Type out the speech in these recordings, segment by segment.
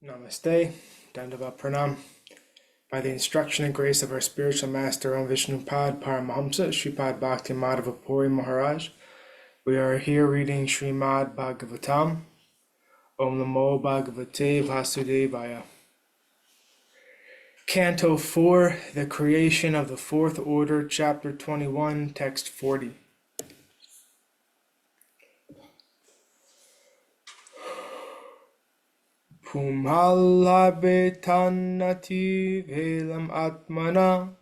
Namaste, Dandavat Pranam. By the instruction and grace of our spiritual master, Om Vishnupad Paramahamsa, Sripad Bhakti Madhava Puri Mahārāja, we are here reading Srimad Bhagavatam. Om Namo Bhagavate Vasudevaya. Canto 4, The Creation of the Fourth Order, Chapter 21, Text 40. Pumalabetanati velam atmana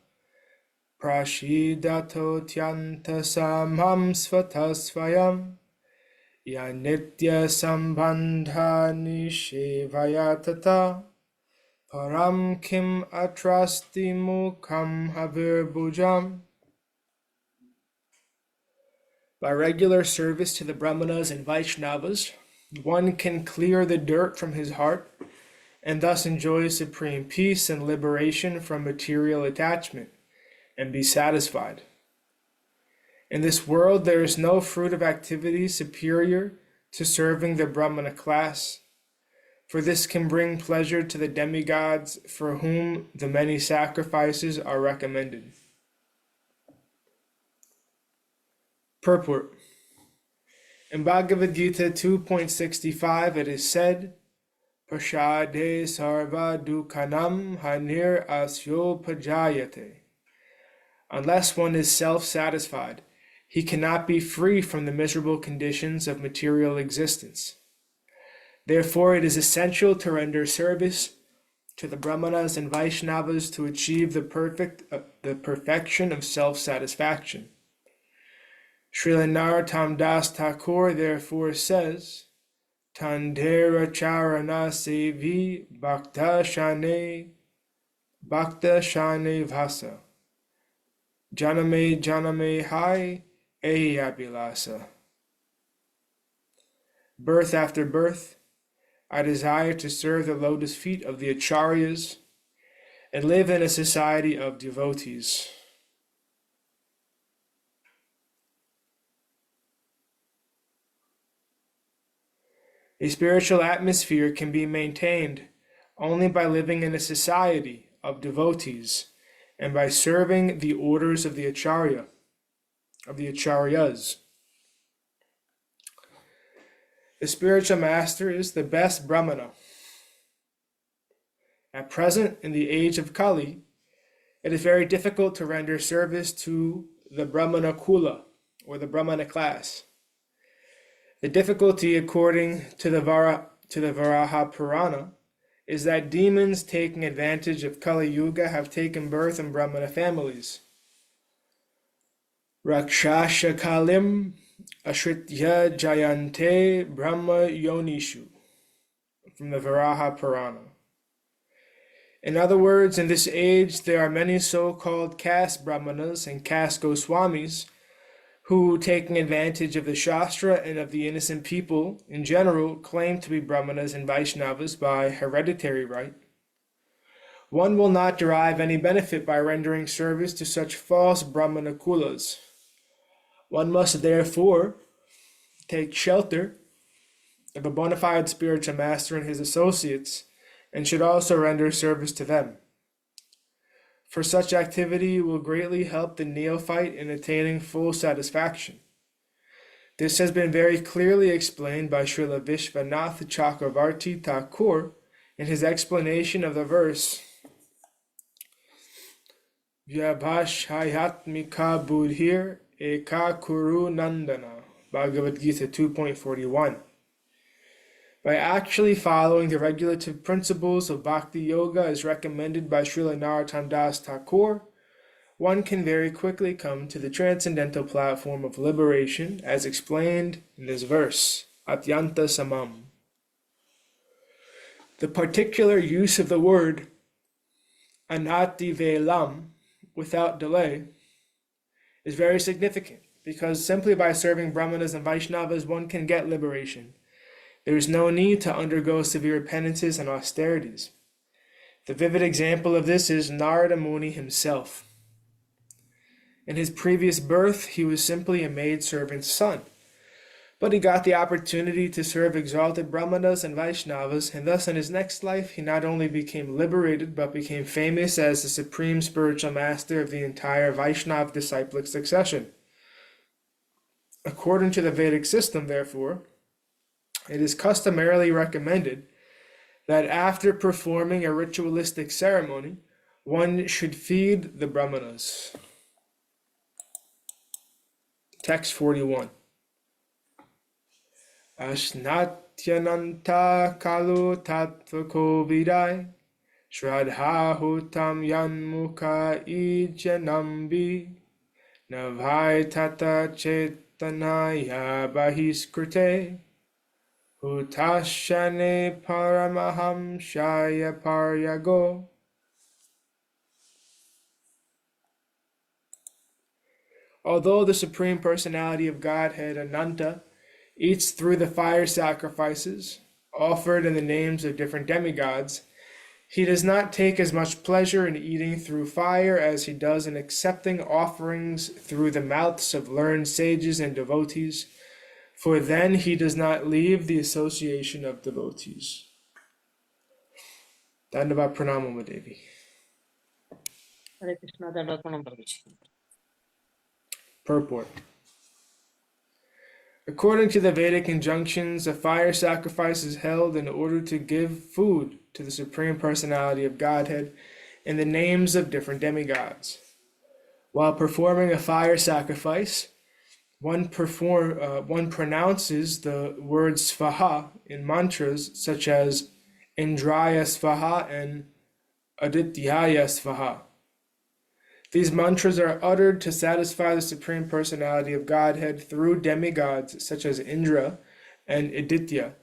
prashidato tyanta samham svatasvayam yanitya sambandha nishevayatata param kim atrasti mukham havirbhujam. By regular service to the Brahmanas and Vaishnavas, one can clear the dirt from his heart and thus enjoy supreme peace and liberation from material attachment and be satisfied. In this world, there is no fruit of activity superior to serving the Brahmana class, for this can bring pleasure to the demigods for whom the many sacrifices are recommended. Purport. In Bhagavad Gita 2.65 it is said, Prasade sarva dukhanam hanir asyo pajayate. Unless one is self-satisfied, he cannot be free from the miserable conditions of material existence. Therefore, it is essential to render service to the Brahmanas and Vaishnavas to achieve the perfection of self-satisfaction. Srila Narottam Das Thakur therefore says, Tandera charana sevi bhakta shane vasa janame hai abhilasa. Birth after birth, I desire to serve the lotus feet of the acharyas and live in a society of devotees. A spiritual atmosphere can be maintained only by living in a society of devotees and by serving the orders of the acharyas. The spiritual master is the best Brahmana. At present, in the age of Kali, it is very difficult to render service to the Brahmana Kula, or the Brahmana class. The difficulty, according to the Varaha Purana, is that demons taking advantage of Kali Yuga have taken birth in Brahmana families. Rakshak Kalim Ashritya Jayante Brahma Yonishu, from the Varaha Purana. In other words, in this age there are many so-called caste Brahmanas and caste Goswamis who, taking advantage of the Shastra and of the innocent people in general, claim to be Brahmanas and Vaishnavas by hereditary right. One will not derive any benefit by rendering service to such false Brahmana kulas. One must therefore take shelter of a bona fide spiritual master and his associates, and should also render service to them. For such activity will greatly help the neophyte in attaining full satisfaction. This has been very clearly explained by Srila Vishwanath Chakravarti Thakur in his explanation of the verse Vyabhashayatmika buddhir eka kuru nandana, Bhagavad Gita 2.41. By actually following the regulative principles of Bhakti Yoga as recommended by Srila Narottam Das Thakur, one can very quickly come to the transcendental platform of liberation as explained in this verse, Atyanta Samam. The particular use of the word anati velam, without delay, is very significant because simply by serving Brahmanas and Vaishnavas one can get liberation. There is no need to undergo severe penances and austerities. The vivid example of this is Narada Muni himself. In his previous birth, he was simply a maidservant's son. But he got the opportunity to serve exalted Brahmanas and Vaishnavas, and thus in his next life he not only became liberated, but became famous as the supreme spiritual master of the entire Vaishnav disciplic succession. According to the Vedic system, therefore, it is customarily recommended that after performing a ritualistic ceremony, one should feed the Brahmanas. Text 41. Ashnatyananta kalu tattvako vidai shraddha hutam yanmukha ijanambi navai tata chetanaya bahiskrite hutashane paramahamshaya paryago. Although the Supreme Personality of Godhead, Ananta, eats through the fire sacrifices offered in the names of different demigods, he does not take as much pleasure in eating through fire as he does in accepting offerings through the mouths of learned sages and devotees, for then he does not leave the association of devotees. Dandava Pranamam Devi. Hare Krishna, Dandava Pranam Prabhuji. Purport. According to the Vedic injunctions, a fire sacrifice is held in order to give food to the Supreme Personality of Godhead in the names of different demigods. While performing a fire sacrifice, one pronounces the word Svaha in mantras such as Indraya Svaha and Adityaya Svaha. These mantras are uttered to satisfy the Supreme Personality of Godhead through demigods such as Indra and Aditya.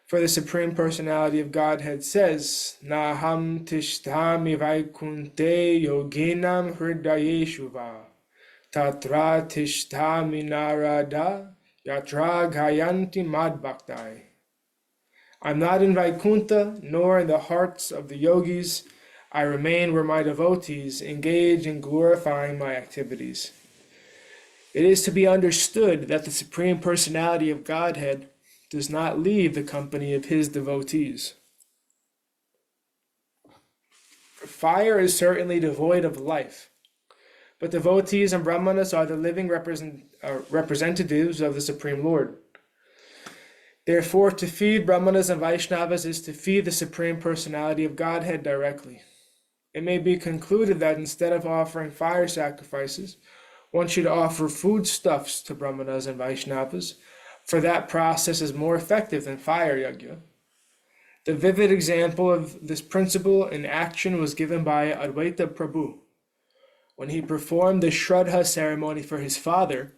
For the Supreme Personality of Godhead says, Naham tishtami vaikunte yoginam hridayeshu va, tatra tishtami narada yatra gayanti madbhaktai. I'm not in Vaikuntha, nor in the hearts of the yogis. I remain where my devotees engage in glorifying my activities. It is to be understood that the Supreme Personality of Godhead does not leave the company of his devotees. Fire is certainly devoid of life, but devotees and brahmanas are the living representatives of the Supreme Lord. Therefore, to feed brahmanas and Vaishnavas is to feed the Supreme Personality of Godhead directly. It may be concluded that instead of offering fire sacrifices, one should offer foodstuffs to Brahmanas and Vaishnavas, for that process is more effective than fire yajna. The vivid example of this principle in action was given by Advaita Prabhu. When he performed the Shraddha ceremony for his father,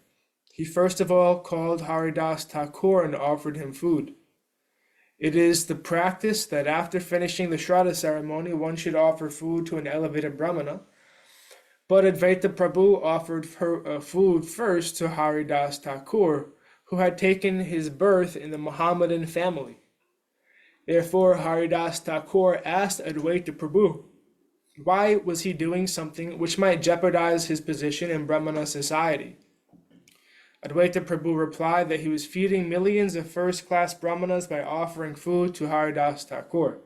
he first of all called Haridas Thakur and offered him food. It is the practice that after finishing the Shraddha ceremony, one should offer food to an elevated Brahmana. But Advaita Prabhu offered food first to Haridas Thakur, who had taken his birth in the Mohammedan family. Therefore, Haridas Thakur asked Advaita Prabhu, why was he doing something which might jeopardize his position in Brahmana society? Advaita Prabhu replied that he was feeding millions of first-class Brahmanas by offering food to Haridas Thakur.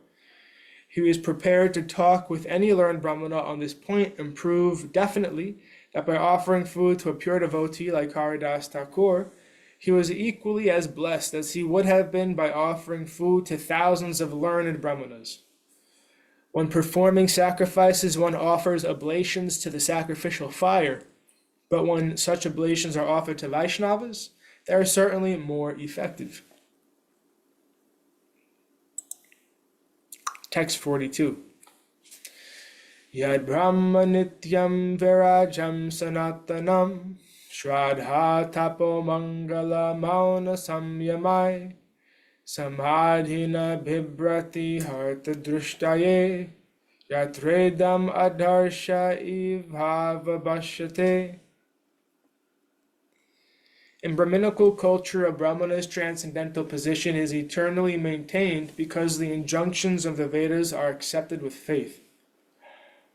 He was prepared to talk with any learned Brahmana on this point and prove definitely that by offering food to a pure devotee like Haridas Thakur, he was equally as blessed as he would have been by offering food to thousands of learned Brahmanas. When performing sacrifices, one offers oblations to the sacrificial fire, but when such oblations are offered to Vaishnavas, they are certainly more effective. Text 42. Yad Brahma Nityam Virajam Sanatanam Shraddha Tapo Mangala Mauna Samyamai Samadhina Bhibrati Harta Drushtaye Yatredam Adharsha Ivhava Bhashyate. In Brahminical culture, a Brahmana's transcendental position is eternally maintained because the injunctions of the Vedas are accepted with faith.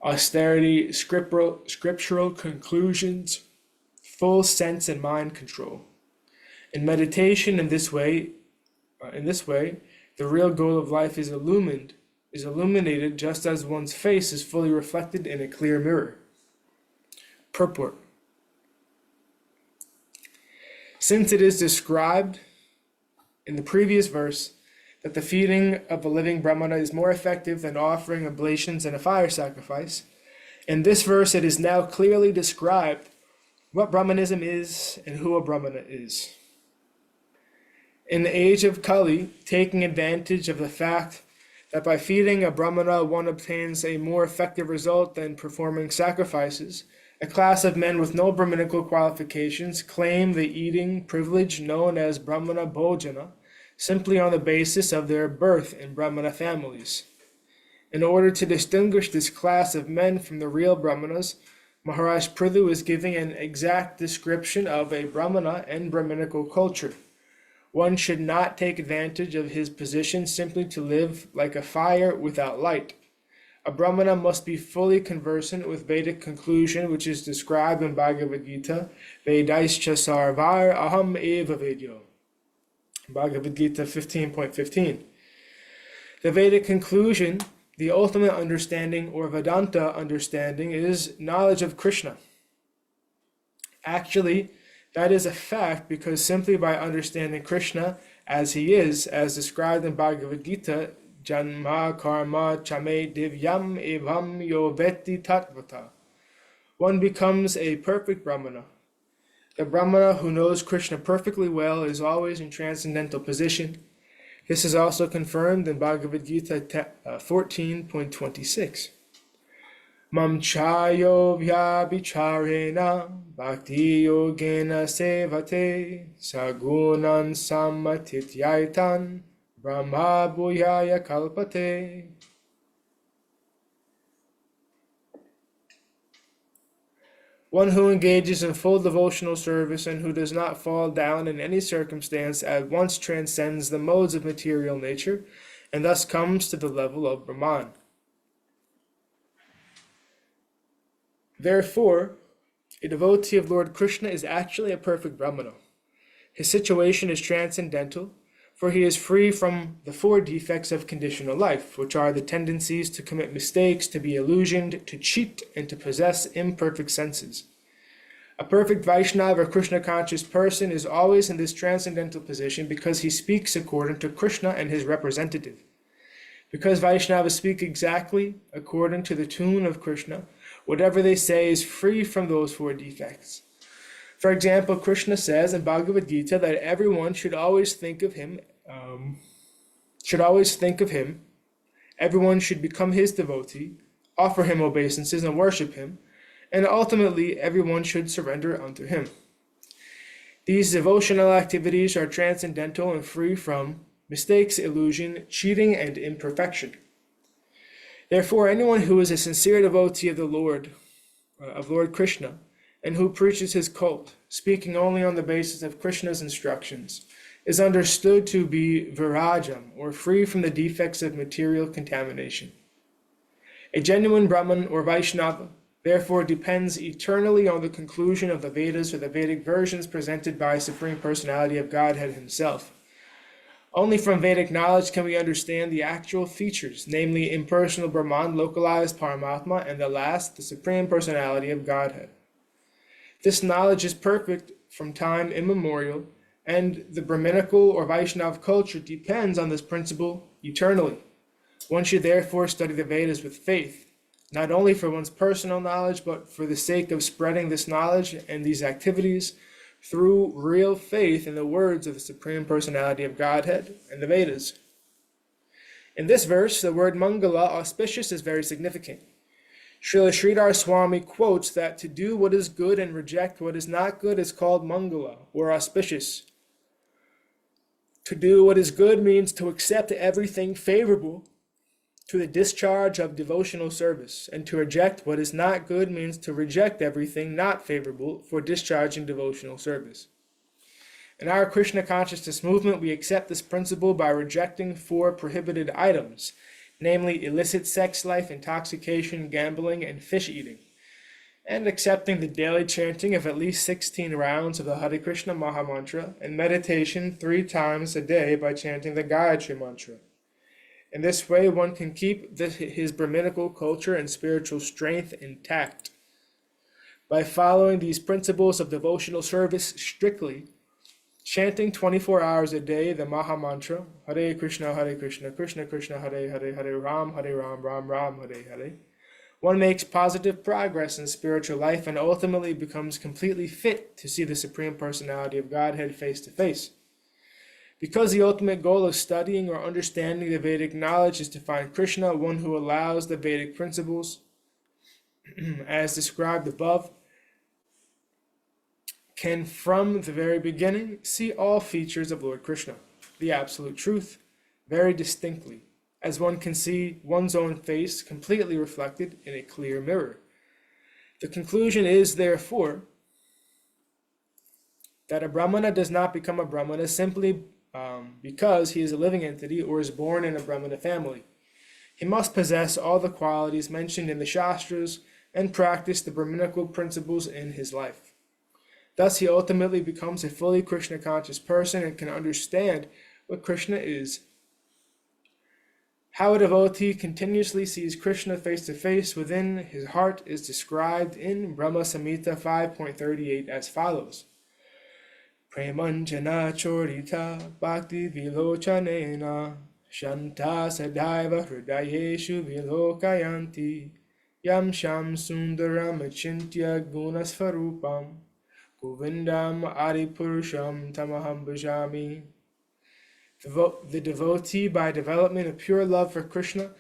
Austerity, scriptural conclusions, full sense and mind control, In meditation in this way, the real goal of life is illuminated just as one's face is fully reflected in a clear mirror. Purport. Since it is described in the previous verse that the feeding of a living Brahmana is more effective than offering oblations and a fire sacrifice, in this verse it is now clearly described what Brahmanism is and who a Brahmana is. In the age of Kali, taking advantage of the fact that by feeding a Brahmana one obtains a more effective result than performing sacrifices, a class of men with no Brahminical qualifications claim the eating privilege known as Brahmana Bhojana simply on the basis of their birth in Brahmana families. In order to distinguish this class of men from the real Brahmanas, Mahārāja Pṛthu is giving an exact description of a Brahmana and Brahminical culture. One should not take advantage of his position simply to live like a fire without light. A Brahmana must be fully conversant with Vedic conclusion, which is described in Bhagavad Gita, Vedaischa sarvar aham eva vedyo. Bhagavad Gita 15.15. The Vedic conclusion, the ultimate understanding or Vedanta understanding, is knowledge of Krishna. Actually, that is a fact because simply by understanding Krishna as he is, as described in Bhagavad Gita, Janma karma chame divyam evam yo veti tatvata, one becomes a perfect Brahmana. The Brahmana who knows Krishna perfectly well is always in transcendental position. This is also confirmed in Bhagavad Gita 14.26. Mam chayo vyabhicharena bhakti yogena sevate sagunan samatityaitan brahma bhuyaya kalpate. One who engages in full devotional service and who does not fall down in any circumstance at once transcends the modes of material nature and thus comes to the level of Brahman. Therefore, a devotee of Lord Krishna is actually a perfect Brahmana. His situation is transcendental, for he is free from the four defects of conditional life, which are the tendencies to commit mistakes, to be illusioned, to cheat, and to possess imperfect senses. A perfect Vaishnava or Krishna-conscious person is always in this transcendental position because he speaks according to Krishna and his representative. Because Vaishnavas speak exactly according to the tune of Krishna, whatever they say is free from those four defects. For example, Krishna says in Bhagavad Gita that everyone should always think of him, everyone should become his devotee, offer him obeisances and worship him, and ultimately everyone should surrender unto him. These devotional activities are transcendental and free from mistakes, illusion, cheating, and imperfection. Therefore, anyone who is a sincere devotee of the Lord Krishna, and who preaches his cult, speaking only on the basis of Krishna's instructions, is understood to be virajam, or free from the defects of material contamination. A genuine Brahman or Vaishnava, therefore, depends eternally on the conclusion of the Vedas or the Vedic versions presented by Supreme Personality of Godhead himself. Only from Vedic knowledge can we understand the actual features, namely impersonal Brahman, localized Paramatma, and the last, the Supreme Personality of Godhead. This knowledge is perfect from time immemorial, and the Brahminical or Vaishnava culture depends on this principle eternally. One should therefore study the Vedas with faith, not only for one's personal knowledge, but for the sake of spreading this knowledge and these activities through real faith in the words of the Supreme Personality of Godhead and the Vedas. In this verse, the word Mangala, auspicious, is very significant. Srila Sridhara Swami quotes that to do what is good and reject what is not good is called Mangala, or auspicious. To do what is good means to accept everything favorable to the discharge of devotional service, and to reject what is not good means to reject everything not favorable for discharging devotional service. In our Krishna consciousness movement, we accept this principle by rejecting four prohibited items, namely illicit sex life, intoxication, gambling, and fish eating. and accepting the daily chanting of at least 16 rounds of the Hare Krishna Maha Mantra and meditation 3 times a day by chanting the Gayatri Mantra. In this way, one can keep his Brahminical culture and spiritual strength intact. By following these principles of devotional service strictly, chanting 24 hours a day the Maha Mantra, Hare Krishna, Krishna Krishna, Hare Hare, Hare Ram, Ram Ram, Hare Hare, one makes positive progress in spiritual life and ultimately becomes completely fit to see the Supreme Personality of Godhead face to face. Because the ultimate goal of studying or understanding the Vedic knowledge is to find Krishna, one who allows the Vedic principles, as described above, can from the very beginning see all features of Lord Krishna, the absolute truth, very distinctly, as one can see one's own face completely reflected in a clear mirror. The conclusion is, therefore, that a Brahmana does not become a Brahmana simply because he is a living entity or is born in a Brahmana family. He must possess all the qualities mentioned in the Shastras and practice the Brahminical principles in his life. Thus, he ultimately becomes a fully Krishna-conscious person and can understand what Krishna is. How a devotee continuously sees Krishna face to face within his heart is described in Brahma Samhita 5.38 as follows. Premanjana chorita bhakti vilochanena shanta sadaiva hridayeshu vilokayanti yam sham sundaram achintya gunasvarupam govindam adipurusham tamaham bhajami. The devotee, by development of pure love for Krishna,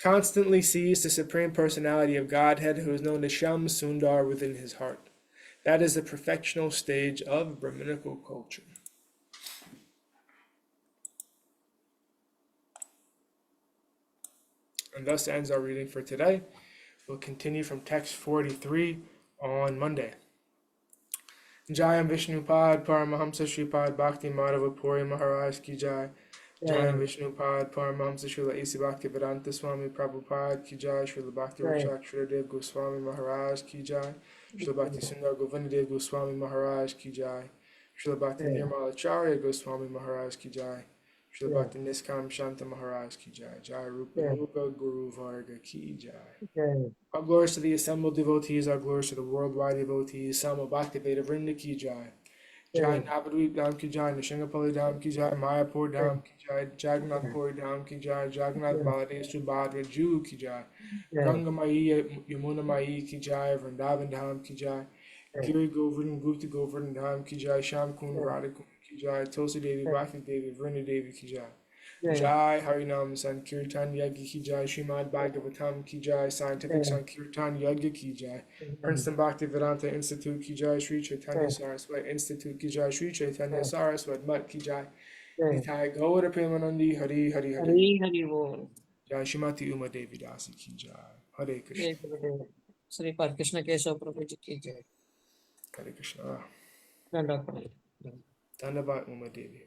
constantly sees the Supreme Personality of Godhead, who is known as Sham Sundar, within his heart. That is the perfectional stage of Brahminical culture. And thus ends our reading for today. We'll continue from text 43 on Monday. Jayam Vishnupad Paramahamsa Sripad Bhakti Madhava Puri Mahārāja ki jai. Jayam Vishnupad Paramahamsa Srila A.C. Bhaktivedanta Swami Prabhupada ki jai. Srila Bhakti Rakshak Sridhara Goswami Mahārāja ki jai. Srila Bhakti Sundar Govindadev Goswami Mahārāja ki jai. Srila Bhakti Nirmalacharya Goswami Mahārāja ki jai. Srila Bhakti Niskam Shanta Mahārāja ki jai. Jai Rupa Nuga Guru Varga ki jai. All glories to the assembled devotees, all glories to the worldwide devotees. Sama Bhaktiveda Vrinda ki jai. Jai Navadvip Dham ki jai, Nishangapali Dham ki jai, Mayapur Dham ki jai, Jagannath Puri Dham ki jai, Jagannath Baladev Subhadra Ju ki jai, Ganga Mai Yamuna Mai ki jai, Vrindavan Dham ki jai, Giri Govardhan Gupta Govardhan Dham ki jai, Sham Kund Radha Kund ki jai, Tulsi Devi Bhakti Devi Vrinda Devi ki jai. Jai Harinam Sankirtan Yagya ki jai, Srimad Bhagavatam ki jai, Scientific Sankirtan Yagya ki jai, Princeton Bhaktivedanta Institute ki jai, Sri Chaitanya Saraswat Institute ki jai, Sri Chaitanya Saraswat Mat ki jai, Nitai Gaura Premanandi Hari Hari Hari, Hari Hari Bol. Jai Shrimati Uma Devi Dasi ki jai, Hare Krishna, Sripad Krishna Keshav Prabhu ji ki jai. Hare Krishna, Dandavat. Dandavat Uma Devi.